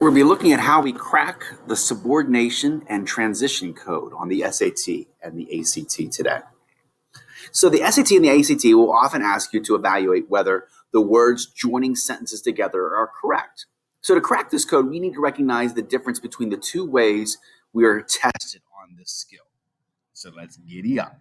We'll be looking at how we crack the subordination and transition code on the SAT and the ACT today. So the SAT and the ACT will often ask you to evaluate whether the words joining sentences together are correct. So to crack this code, we need to recognize the difference between the two ways we are tested on this skill. So let's giddy up.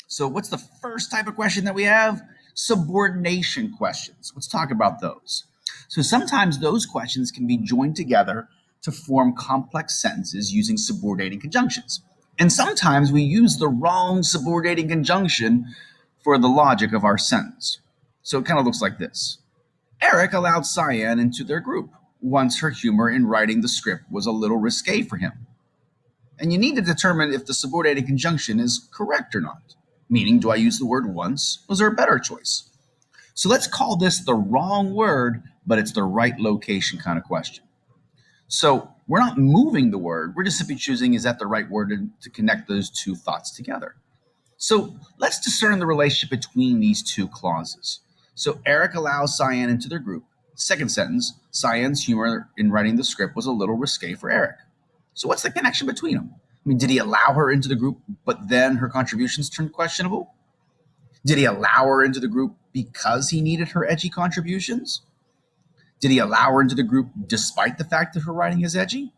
So what's the first type of question that we have? Subordination questions. Let's talk about those. So sometimes those questions can be joined together to form complex sentences using subordinating conjunctions. And sometimes we use the wrong subordinating conjunction for the logic of our sentence. So it kind of looks like this. Eric allowed Cyan into their group once her humor in writing the script was a little risque for him. And you need to determine if the subordinating conjunction is correct or not. Meaning, do I use the word once? Was there a better choice? So let's call this the wrong word, but it's the right location kind of question. So we're not moving the word. We're just simply choosing, is that the right word to connect those two thoughts together? So let's discern the relationship between these two clauses. So Eric allows Cyan into their group. Second sentence, Cyan's humor in writing the script was a little risque for Eric. So what's the connection between them? I mean, did he allow her into the group, but then her contributions turned questionable? Did he allow her into the group because he needed her edgy contributions? Did he allow her into the group despite the fact that her writing is edgy?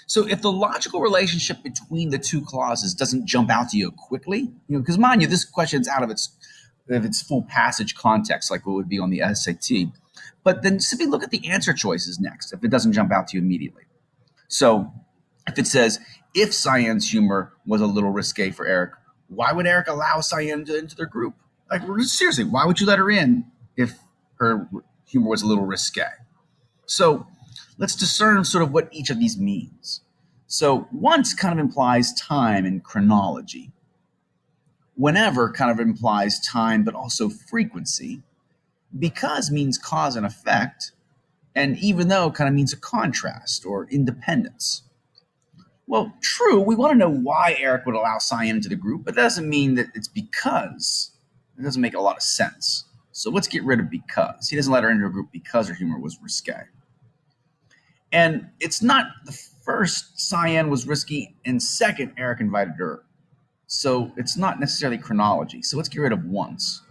So if the logical relationship between the two clauses doesn't jump out to you quickly, because mind you, this question's out of its full passage context, like what would be on the SAT, but then simply look at the answer choices next if it doesn't jump out to you immediately. So if it says, if Cyan's humor was a little risque for Eric, why would Eric allow Cyan into their group? Like, seriously, why would you let her in if her humor was a little risque? So let's discern sort of what each of these means. So once kind of implies time and chronology. Whenever kind of implies time, but also frequency. Because means cause and effect. And even though kind of means a contrast or independence. Well, true, we want to know why Eric would allow Cyan into the group, but that doesn't mean that it's because. It doesn't make a lot of sense. So let's get rid of because. He doesn't let her into a group because her humor was risque. And it's not the first Cyan was risky and second Eric invited her. So it's not necessarily chronology. So let's get rid of once.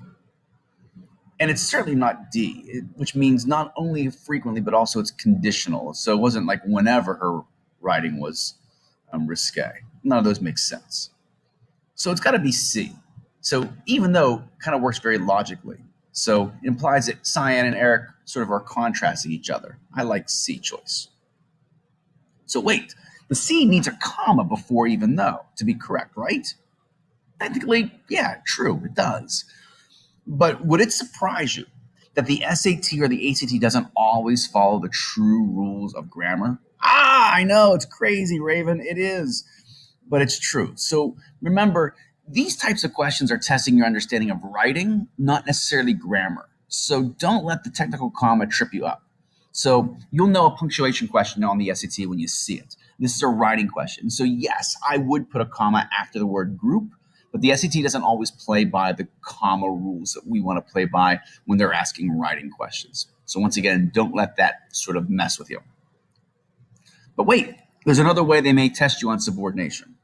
And it's certainly not D, which means not only frequently, but also it's conditional. So it wasn't like whenever her writing was risque. None of those make sense. So it's got to be C. So even though it kind of works very logically, so it implies that Cyan and Eric sort of are contrasting each other. I like C choice. So wait, the C needs a comma before even though to be correct, right? Technically, yeah, true, it does. But would it surprise you that the SAT or the ACT doesn't always follow the true rules of grammar? I know, it's crazy, Raven. It is, but it's true. So remember, these types of questions are testing your understanding of writing, not necessarily grammar. So don't let the technical comma trip you up. So you'll know a punctuation question on the SAT when you see it. This is a writing question. So yes, I would put a comma after the word group, but the SAT doesn't always play by the comma rules that we want to play by when they're asking writing questions. So once again, don't let that sort of mess with you. But wait, there's another way they may test you on subordination.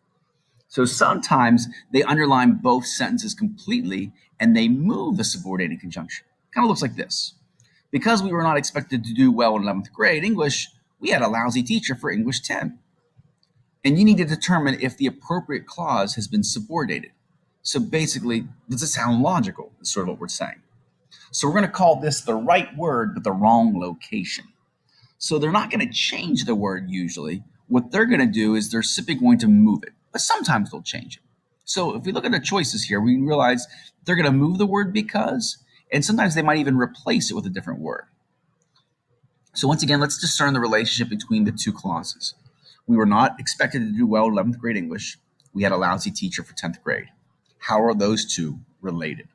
So sometimes they underline both sentences completely and they move the subordinating conjunction. Kind of looks like this. Because we were not expected to do well in 11th grade English, we had a lousy teacher for English 10. And you need to determine if the appropriate clause has been subordinated. So basically, does it sound logical? Is sort of what we're saying. So we're going to call this the right word, but the wrong location. So they're not going to change the word usually. What they're going to do is they're simply going to move it, but sometimes they'll change it. So if we look at the choices here, we realize they're going to move the word because, and sometimes they might even replace it with a different word. So once again, let's discern the relationship between the two clauses. We were not expected to do well in 11th grade English. We had a lousy teacher for 10th grade. How are those two related?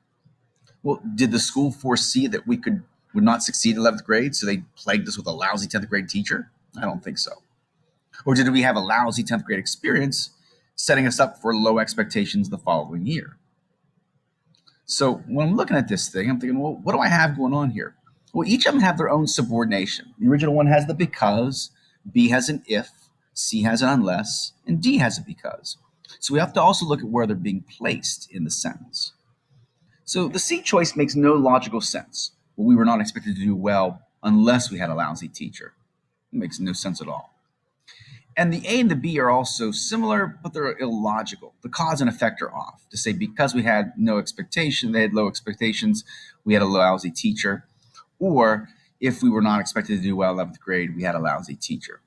Well, did the school foresee that we would not succeed in 11th grade, so they plagued us with a lousy 10th grade teacher? I don't think so. Or did we have a lousy 10th grade experience setting us up for low expectations the following year? So when I'm looking at this thing, I'm thinking, well, what do I have going on here? Well, each of them have their own subordination. The original one has the because, B has an if, C has an unless, and D has a because. So we have to also look at where they're being placed in the sentence. So the C choice makes no logical sense. Well, we were not expected to do well unless we had a lousy teacher. It makes no sense at all. And the A and the B are also similar, but they're illogical. The cause and effect are off. To say because we had no expectation, they had low expectations, we had a lousy teacher. Or if we were not expected to do well 11th grade, we had a lousy teacher.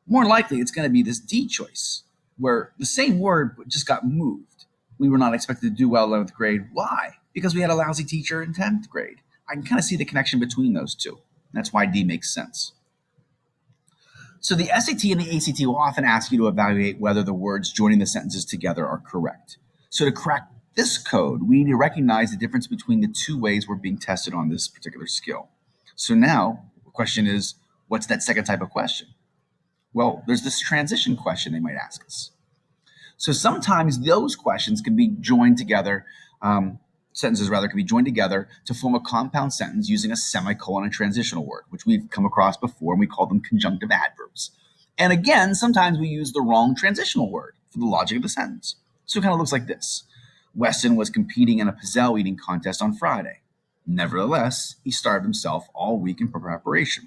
More likely, it's going to be this D choice, where the same word just got moved. We were not expected to do well 11th grade. Why? Because we had a lousy teacher in 10th grade. I can kind of see the connection between those two. That's why D makes sense. So the SAT and the ACT will often ask you to evaluate whether the words joining the sentences together are correct. So to crack this code, we need to recognize the difference between the two ways we're being tested on this particular skill. So now the question is, what's that second type of question? Well, there's this transition question they might ask us. So sometimes those questions can be joined together, sentences rather, can be joined together to form a compound sentence using a semicolon and transitional word, which we've come across before, and we call them conjunctive adverbs. And again, sometimes we use the wrong transitional word for the logic of the sentence. So it kind of looks like this. Weston was competing in a pizzelle eating contest on Friday. Nevertheless, he starved himself all week in preparation.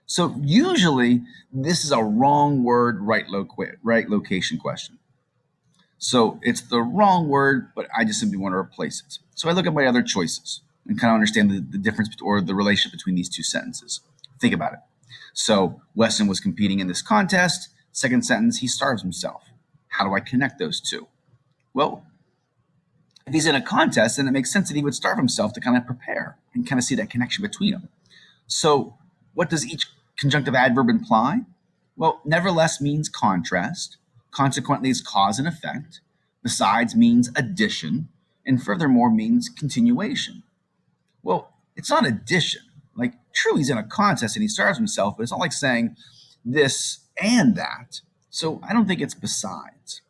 So usually, this is a wrong word, right location question. So it's the wrong word, but I just simply want to replace it. So I look at my other choices and kind of understand the difference or the relationship between these two sentences. Think about it. So Weston was competing in this contest. Second sentence, he starves himself. How do I connect those two? Well, if he's in a contest, then it makes sense that he would starve himself to kind of prepare and kind of see that connection between them. So what does each conjunctive adverb imply? Well, nevertheless means contrast. Consequently is cause and effect. Besides means addition. And furthermore means continuation. Well, it's not addition. Like, true, he's in a contest and he starves himself, but it's not like saying this and that. So I don't think it's besides.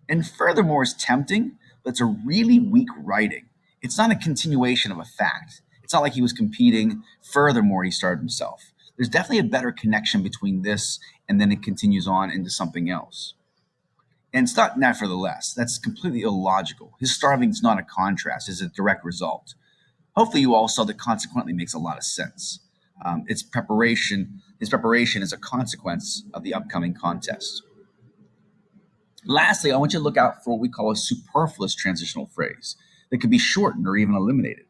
And furthermore is tempting, but it's a really weak writing. It's not a continuation of a fact. It's not like he was competing. Furthermore, he starved himself. There's definitely a better connection between this and then it continues on into something else. And it's not nevertheless. That's completely illogical. His starving is not a contrast, it's a direct result. Hopefully you all saw that consequently makes a lot of sense. His preparation is a consequence of the upcoming contest. Lastly, I want you to look out for what we call a superfluous transitional phrase that could be shortened or even eliminated.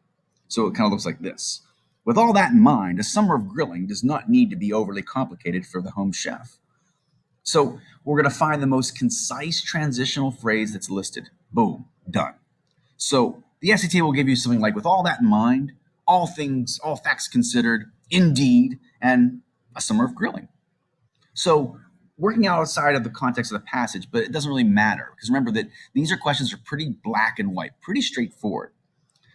So it kind of looks like this. With all that in mind, a summer of grilling does not need to be overly complicated for the home chef. So we're going to find the most concise transitional phrase that's listed. Boom, done. So the SAT will give you something like, with all that in mind, all facts considered, indeed, and a summer of grilling. So working outside of the context of the passage, but it doesn't really matter because remember that these are questions that are pretty black and white, pretty straightforward.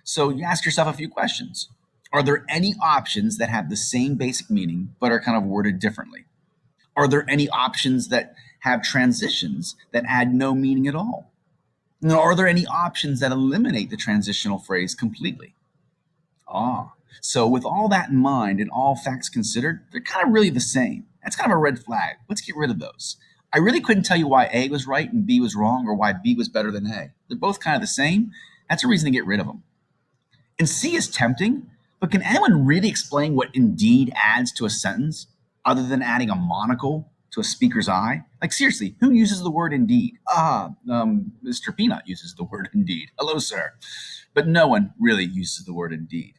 So you ask yourself a few questions. Are there any options that have the same basic meaning but are kind of worded differently? Are there any options that have transitions that add no meaning at all? Now, are there any options that eliminate the transitional phrase completely? So with all that in mind and all facts considered, they're kind of really the same. That's kind of a red flag. Let's get rid of those. I really couldn't tell you why A was right and B was wrong or why B was better than A. They're both kind of the same. That's a reason to get rid of them. And C is tempting, but can anyone really explain what indeed adds to a sentence other than adding a monocle to a speaker's eye? Like, seriously, who uses the word indeed? Mr. Peanut uses the word indeed. Hello, sir. But no one really uses the word indeed,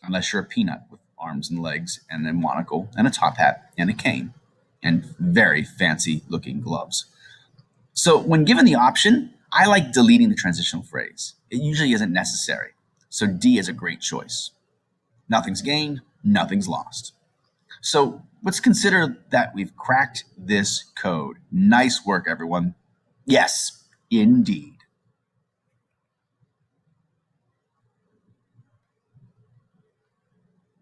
unless you're a peanut with arms and legs and a monocle and a top hat and a cane and very fancy looking gloves. So when given the option, I like deleting the transitional phrase. It usually isn't necessary. So D is a great choice. Nothing's gained, nothing's lost. So let's consider that we've cracked this code. Nice work, everyone. Yes, indeed.